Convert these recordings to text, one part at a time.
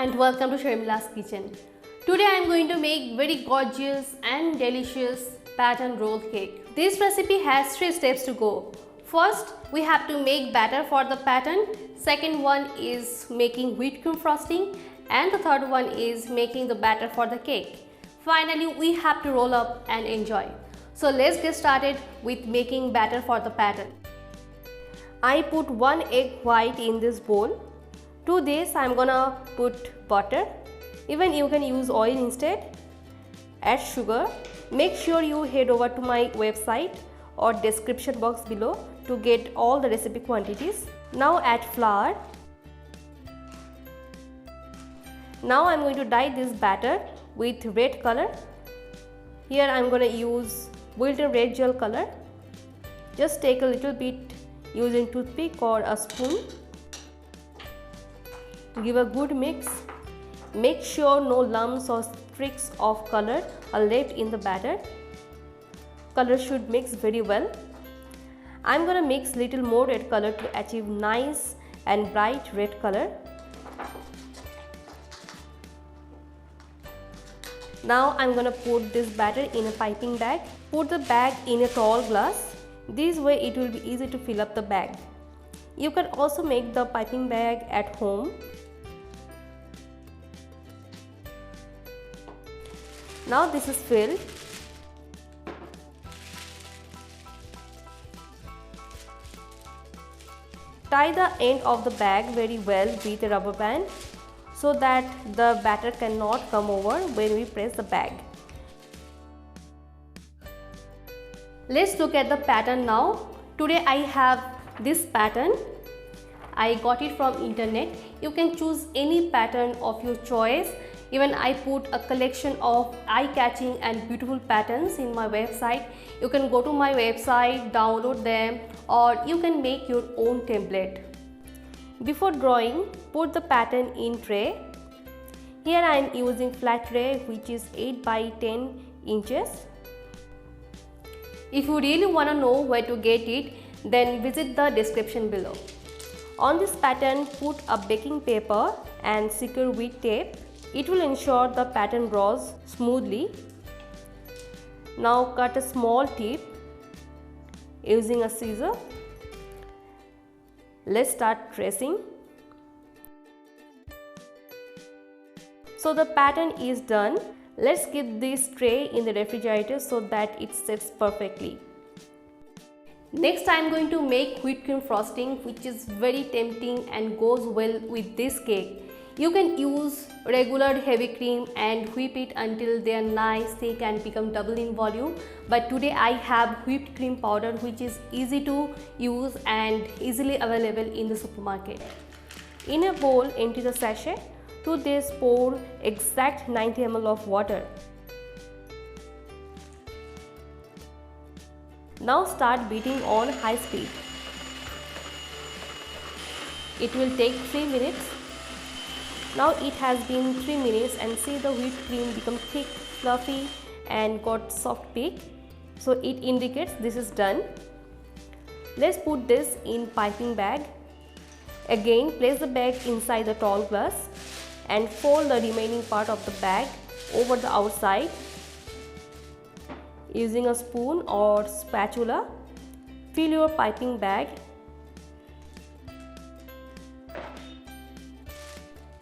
and welcome to Sharmilazkitchen. Today I am going to make very gorgeous and delicious pattern roll cake. This recipe has 3 steps to go. First, we have to make batter for the pattern. Second one is making whipped cream frosting, and the third one is making the batter for the cake. Finally, we have to roll up and enjoy. So let's get started with making batter for the pattern. I put 1 egg white in this bowl. To this I am gonna put butter. Even you can use oil instead. Add sugar. Make sure you head over to my website or description box below to get all the recipe quantities. Now add flour. Now I am going to dye this batter with red color. Here I am going to use Wilton red gel color. Just take a little bit using toothpick or a spoon. Give a good mix. Make sure no lumps or streaks of color are left in the batter. Color should mix very well. I am going to mix little more red color to achieve nice and bright red color. Now I am going to put this batter in a piping bag. Put the bag in a tall glass. This way it will be easy to fill up the bag. You can also make the piping bag at home. Now this is filled. Tie the end of the bag very well with a rubber band so that the batter cannot come over when we press the bag. Let's look at the pattern now. Today I have this pattern. I got it from internet. You can choose any pattern of your choice. Even I put a collection of eye-catching and beautiful patterns in my website. You can go to my website, download them, or you can make your own template. Before drawing, put the pattern in tray. Here I am using flat tray which is 8 by 10 inches. If you really want to know where to get it, then visit the description below. On this pattern, put a baking paper and secure with tape. It will ensure the pattern draws smoothly. Now cut a small tip using a scissor. Let's start tracing. So the pattern is done. Let's keep this tray in the refrigerator so that it sets perfectly. Next I am going to make whipped cream frosting, which is very tempting and goes well with this cake. You can use regular heavy cream and whip it until they are nice, thick and become double in volume. But today I have whipped cream powder which is easy to use and easily available in the supermarket. In a bowl, empty the sachet. To this, pour exact 90 ml of water. Now start beating on high speed. It will take 3 minutes. Now it has been 3 minutes and see the whipped cream become thick, fluffy and got soft peak. So it indicates this is done. Let's put this in piping bag. Again, place the bag inside the tall glass and fold the remaining part of the bag over the outside. Using a spoon or spatula, fill your piping bag.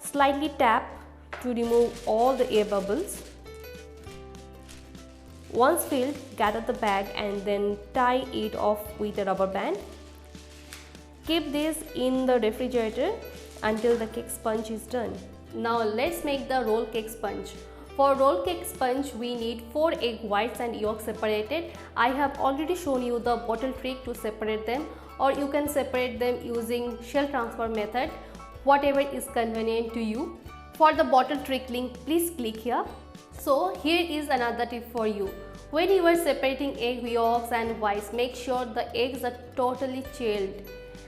Slightly tap to remove all the air bubbles. Once filled, gather the bag and then tie it off with a rubber band. Keep this in the refrigerator until the cake sponge is done. Now let's make the roll cake sponge. For roll cake sponge, we need 4 egg whites and yolks separated. I have already shown you the bottle trick to separate them, or you can separate them using shell transfer method, whatever is convenient to you. For the bottle trick link, please click here. So here is another tip for you. When you are separating egg yolks and whites, make sure the eggs are totally chilled.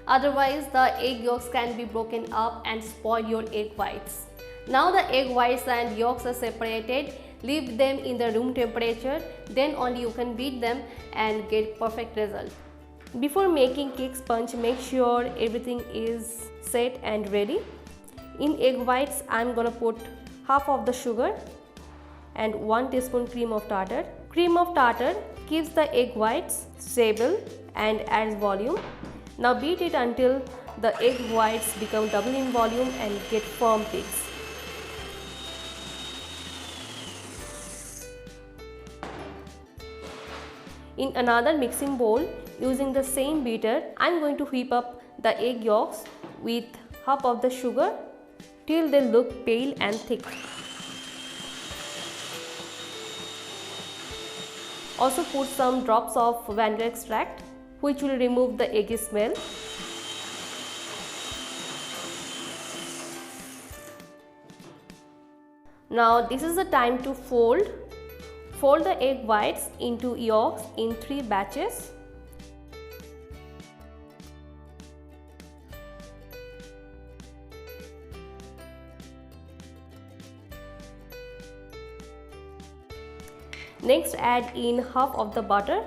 Otherwise, the egg yolks can be broken up and spoil your egg whites. Now the egg whites and yolks are separated. Leave them in the room temperature. Then only you can beat them and get perfect result. Before making cake sponge, make sure everything is set and ready. In egg whites, I'm gonna put half of the sugar and 1 teaspoon cream of tartar. Cream of tartar keeps the egg whites stable and adds volume. Now beat it until the egg whites become double in volume and get firm peaks. In another mixing bowl, using the same beater, I'm going to whip up the egg yolks with half of the sugar till they look pale and thick. Also put some drops of vanilla extract, which will remove the eggy smell. Now this is the time to fold. Fold the egg whites into yolks in 3 batches. Next, add in half of the butter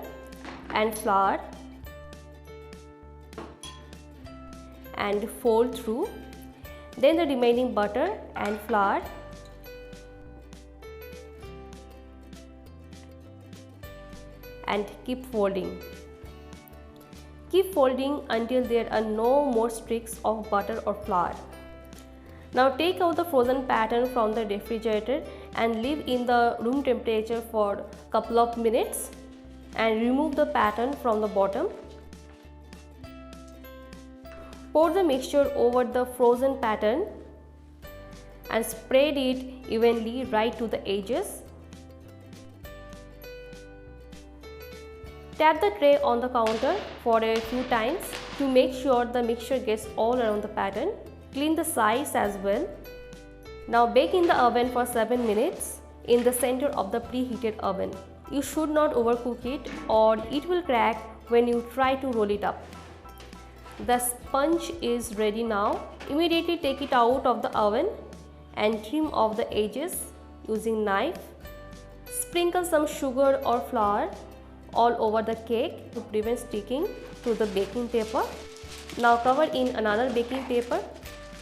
and flour and fold through. Then the remaining butter and flour and keep folding. Keep folding until there are no more streaks of butter or flour. Now take out the frozen pattern from the refrigerator and leave in the room temperature for a couple of minutes and remove the pattern from the bottom. Pour the mixture over the frozen pattern and spread it evenly right to the edges. Tap the tray on the counter for a few times to make sure the mixture gets all around the pattern. Clean the sides as well. Now bake in the oven for 7 minutes in the center of the preheated oven. You should not overcook it or it will crack when you try to roll it up. The sponge is ready now. Immediately take it out of the oven and trim off the edges using knife. Sprinkle some sugar or flour all over the cake to prevent sticking to the baking paper. Now cover in another baking paper.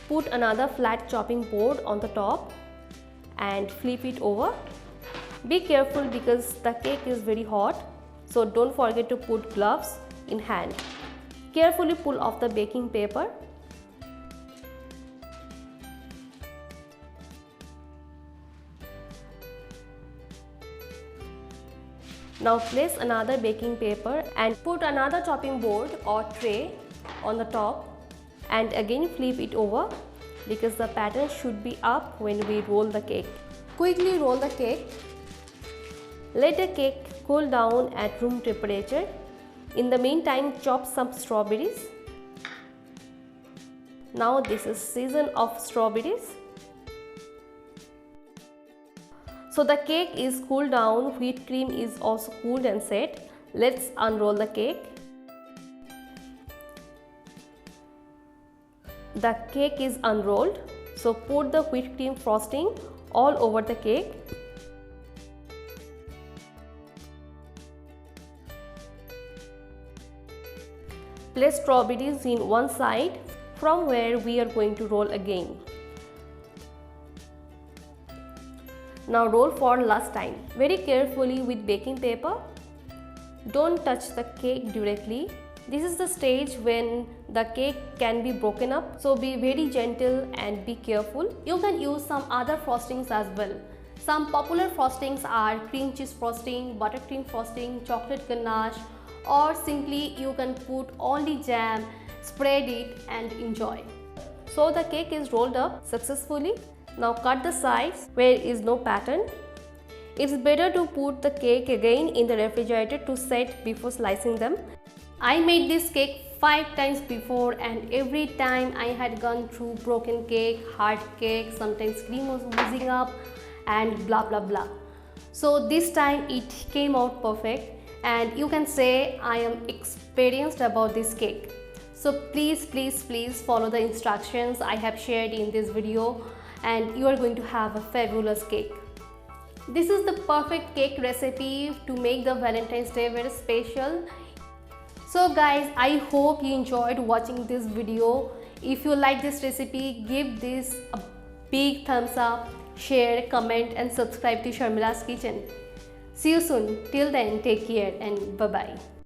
Put another flat chopping board on the top and flip it over. Be careful because the cake is very hot, so don't forget to put gloves in hand. Carefully pull off the baking paper. Now place another baking paper and put another chopping board or tray on the top and again flip it over because the pattern should be up when we roll the cake. Quickly roll the cake. Let the cake cool down at room temperature. In the meantime, chop some strawberries. Now this is season of strawberries. So the cake is cooled down, whipped cream is also cooled and set. Let's unroll the cake. The cake is unrolled, so put the whipped cream frosting all over the cake. Place strawberries in one side from where we are going to roll again. Now roll for last time. Very carefully with baking paper. Don't touch the cake directly. This is the stage when the cake can be broken up, so be very gentle and be careful. You can use some other frostings as well. Some popular frostings are cream cheese frosting, buttercream frosting, chocolate ganache, or simply you can put only jam, spread it and enjoy. So the cake is rolled up successfully. Now cut the sides where is no pattern. It's better to put the cake again in the refrigerator to set before slicing them. I made this cake 5 times before and every time I had gone through broken cake, hard cake, sometimes cream was oozing up and blah blah blah. So this time it came out perfect and you can say I am experienced about this cake. So please follow the instructions I have shared in this video and you are going to have a fabulous cake. This is the perfect cake recipe to make the Valentine's Day very special. So guys, I hope you enjoyed watching this video. If you like this recipe, give this a big thumbs up, share, comment and subscribe to Sharmila's Kitchen. See you soon. Till then, take care and bye-bye.